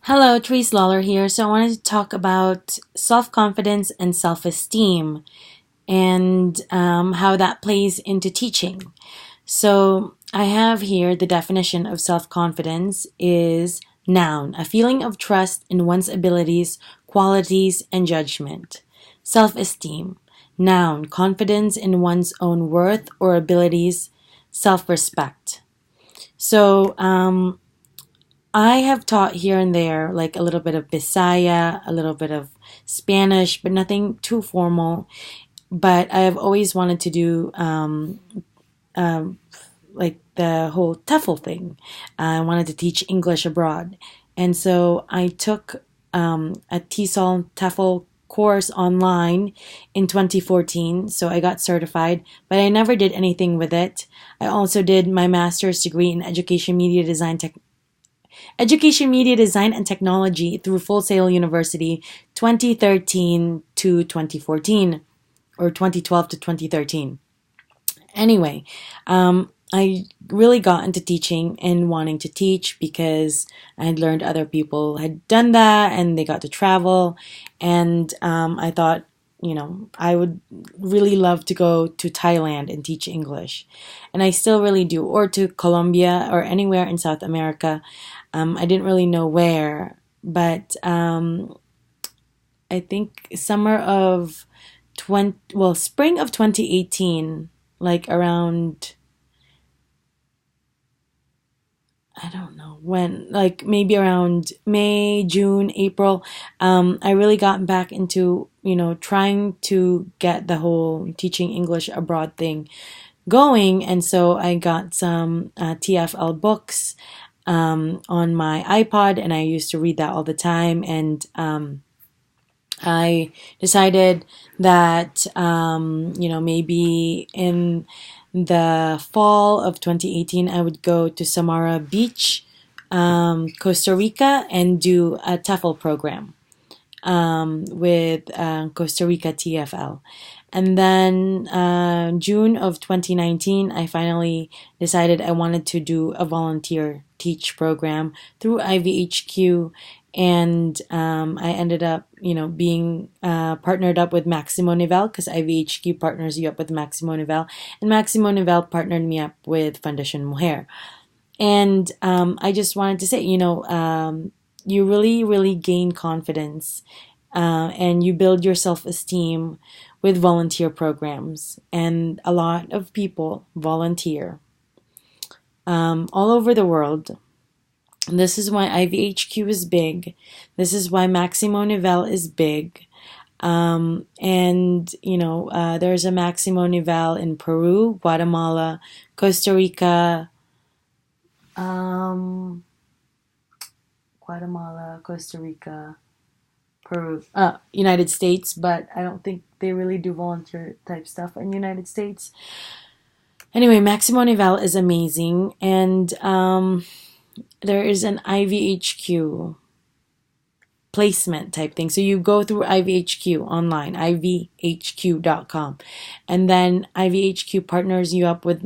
Hello, Therese Lawler here. So I wanted to talk about self-confidence and self-esteem and how that plays into teaching. So I have here the definition of self-confidence is noun, a feeling of trust in one's abilities, qualities, and judgment. Self-esteem, noun, confidence in one's own worth or abilities, self-respect. So I have taught here and there, like a little bit of Bisaya, a little bit of Spanish, but nothing too formal. But I have always wanted to do um, like the whole TEFL thing. I wanted to teach English abroad. And so I took a TESOL TEFL course online in 2014. So I got certified, but I never did anything with it. I also did my master's degree in Education, Media Design and Technology through Full Sail University 2013 to 2014 or 2012 to 2013. Anyway, I really got into teaching and wanting to teach because I had learned other people had done that and they got to travel. And I thought, I would really love to go to Thailand and teach English. And I still really do, or to Colombia or anywhere in South America. I didn't really know where, but I think spring of 2018, like around, I don't know when, like maybe around May, June, April, I really got back into, trying to get the whole teaching English abroad thing going. And so I got some TFL books on my iPod, and I used to read that all the time. And I decided that, maybe in the fall of 2018, I would go to Samara Beach, Costa Rica, and do a TEFL program with Costa Rica TFL. And then June of 2019, I finally decided I wanted to do a volunteer teach program through IVHQ. And I ended up, being partnered up with Maximo Nivel because IVHQ partners you up with Maximo Nivel. And Maximo Nivel partnered me up with Fundación Mujer. And I just wanted to say, you really, really gain confidence and you build your self esteem with volunteer programs. And a lot of people volunteer all over the world. This is why IVHQ is big. This is why Maximo Nivel is big. There's a Maximo Nivel in Peru, Guatemala, Costa Rica, um, Peru, United States, but I don't think they really do volunteer type stuff in the United States. Anyway, Maximo Nivel is amazing, and there is an IVHQ placement type thing. So you go through IVHQ online, ivhq.com, and then IVHQ partners you up with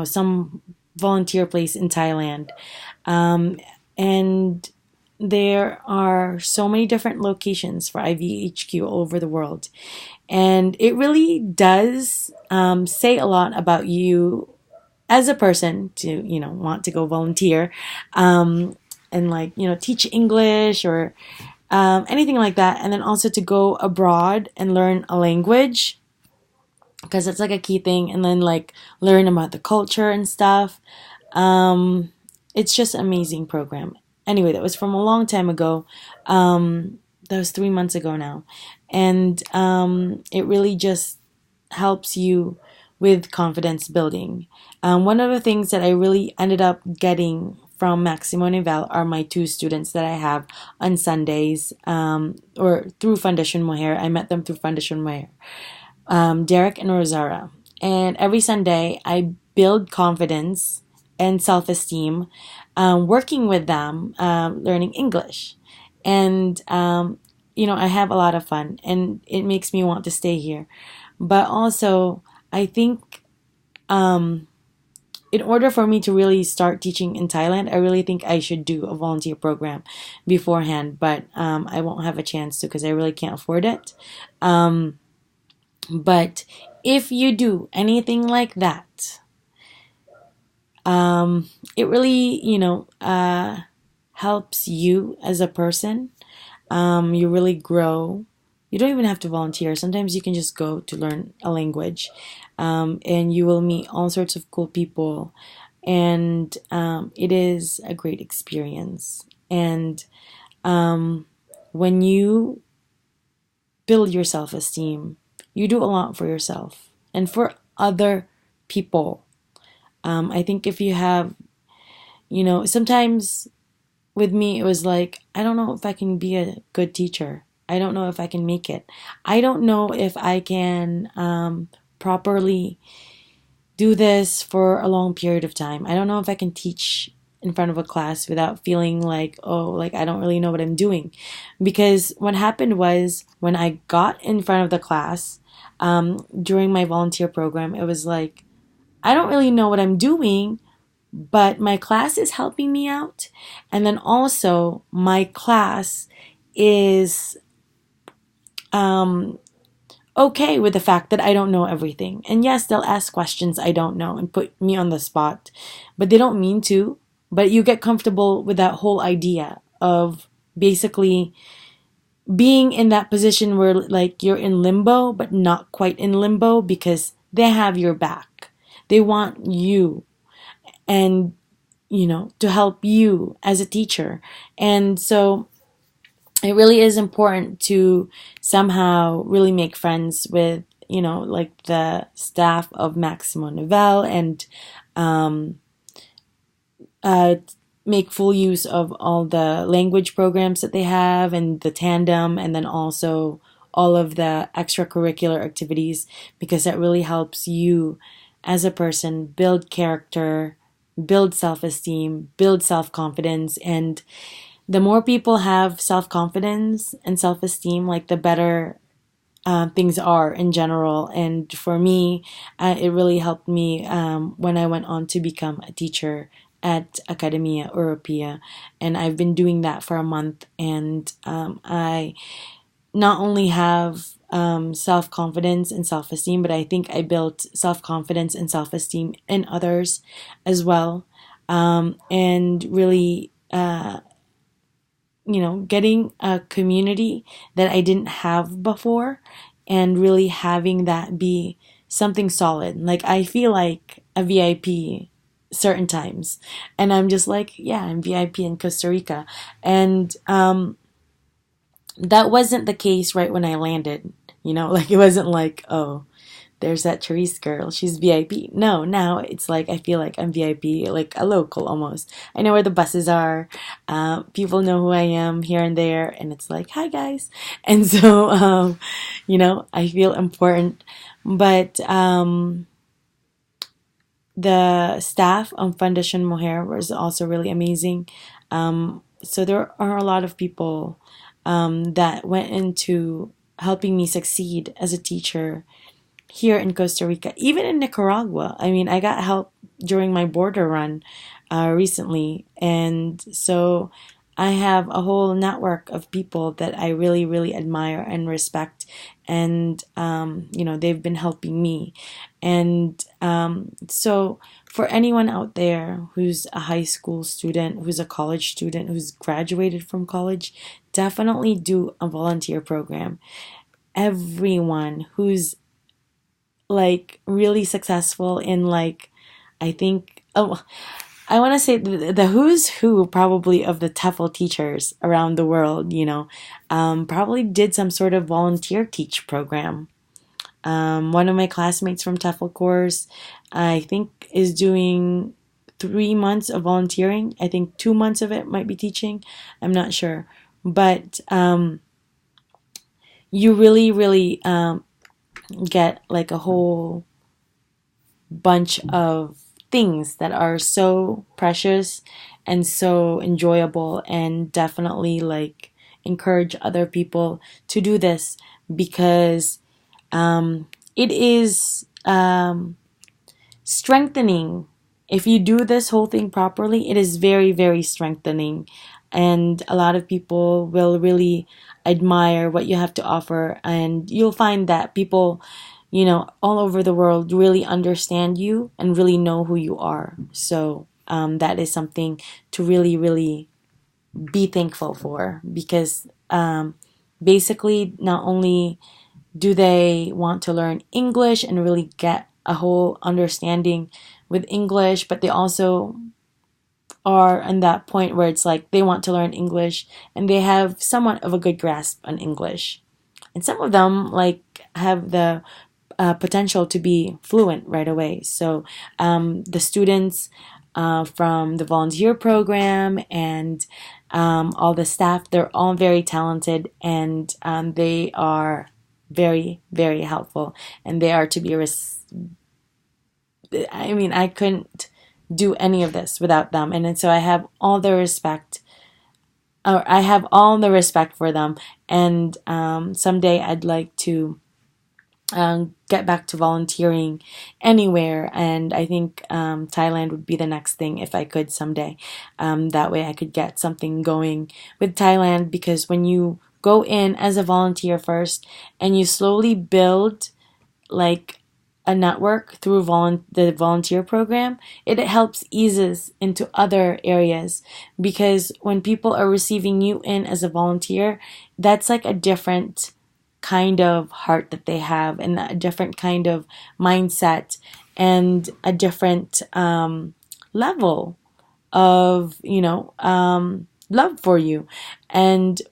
some volunteer place in Thailand. And there are so many different locations for IVHQ all over the world. And it really does say a lot about you as a person to, want to go volunteer and teach English or anything like that. And then also to go abroad and learn a language because it's like a key thing. And then learn about the culture and stuff. It's just an amazing program. Anyway, that was from a long time ago. That was 3 months ago now. And it really just helps you with confidence building. One of the things that I really ended up getting from Maximo Nivel are my two students that I have on Sundays or through Fundación Mujer. I met them through Fundación Mujer, Derek and Rosara. And every Sunday, I build confidence and self-esteem working with them, learning English. And, I have a lot of fun and it makes me want to stay here. But also, I think in order for me to really start teaching in Thailand, I really think I should do a volunteer program beforehand, but I won't have a chance to because I really can't afford it. Um, but if you do anything like that, it really, helps you as a person. You really grow. You don't even have to volunteer. Sometimes you can just go to learn a language, and you will meet all sorts of cool people, and it is a great experience. And um, when you build your self esteem, you do a lot for yourself and for other people. I think if you have, sometimes with me, it was like, I don't know if I can be a good teacher. I don't know if I can make it. I don't know if I can properly do this for a long period of time. I don't know if I can teach in front of a class without feeling like, oh, like I don't really know what I'm doing. Because what happened was when I got in front of the class during my volunteer program, it was like, I don't really know what I'm doing, but my class is helping me out. And then also, my class is um, okay with the fact that I don't know everything. And yes, they'll ask questions I don't know and put me on the spot, but they don't mean to. But you get comfortable with that whole idea of basically being in that position where like you're in limbo, but not quite in limbo because they have your back. They want you and to help you as a teacher. And so it really is important to somehow really make friends with, like the staff of Maximo Nivel and um, uh, make full use of all the language programs that they have and the tandem, and then also all of the extracurricular activities, because that really helps you as a person build character, build self esteem, build self confidence. And the more people have self confidence and self esteem, like the better things are in general. And for me, it really helped me when I went on to become a teacher at Academia Europea. And I've been doing that for a month. And I not only have self confidence and self esteem, but I think I built self confidence and self esteem in others as well. And really, getting a community that I didn't have before and really having that be something solid. Like, I feel like a VIP certain times. And I'm just like, yeah, I'm VIP in Costa Rica. And that wasn't the case right when I landed. Like it wasn't like, oh, there's that Therese girl, she's VIP. No, now it's like I feel like I'm VIP, like a local almost. I know where the buses are. People know who I am here and there, and it's like, hi guys. And so, I feel important. But the staff on Foundation Mohair was also really amazing. So there are a lot of people that went into helping me succeed as a teacher here in Costa Rica, even in Nicaragua. I mean, I got help during my border run recently. And so I have a whole network of people that I really, really admire and respect. And, they've been helping me. And so for anyone out there who's a high school student, who's a college student, who's graduated from college, definitely do a volunteer program. Everyone who's like really successful in, like, I think, oh, I want to say the who's who probably of the TEFL teachers around the world, probably did some sort of volunteer teach program. One of my classmates from TEFL course, I think, is doing 3 months of volunteering. I think 2 months of it might be teaching. I'm not sure. But you really, really get like a whole bunch of things that are so precious and so enjoyable, and definitely like encourage other people to do this, because it is strengthening if you do this whole thing properly, it is very, very strengthening. And a lot of people will really admire what you have to offer. And you'll find that people, all over the world really understand you and really know who you are. So that is something to really, really be thankful for, because basically, not only do they want to learn English and really get a whole understanding with English, but they also are in that point where it's like they want to learn English and they have somewhat of a good grasp on English. And some of them like have the potential to be fluent right away. So the students from the volunteer program and all the staff, they're all very talented, and they are very, very helpful, and they are to be I mean, I couldn't do any of this without them. And so I have all the respect, or I have all the respect for them. And someday I'd like to get back to volunteering anywhere. And I think Thailand would be the next thing if I could someday. That way I could get something going with Thailand, because when you go in as a volunteer first and you slowly build like a network through the volunteer program, it helps eases into other areas, because when people are receiving you in as a volunteer, that's like a different kind of heart that they have, and a different kind of mindset, and a different level of love for you. And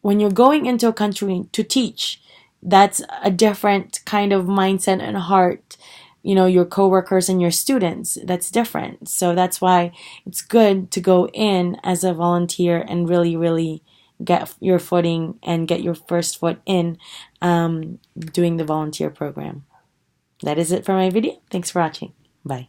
when you're going into a country to teach, that's a different kind of mindset and heart. Your coworkers and your students, that's different. So that's why it's good to go in as a volunteer and really, really get your footing and get your first foot in doing the volunteer program. That is it for my video. Thanks for watching. Bye.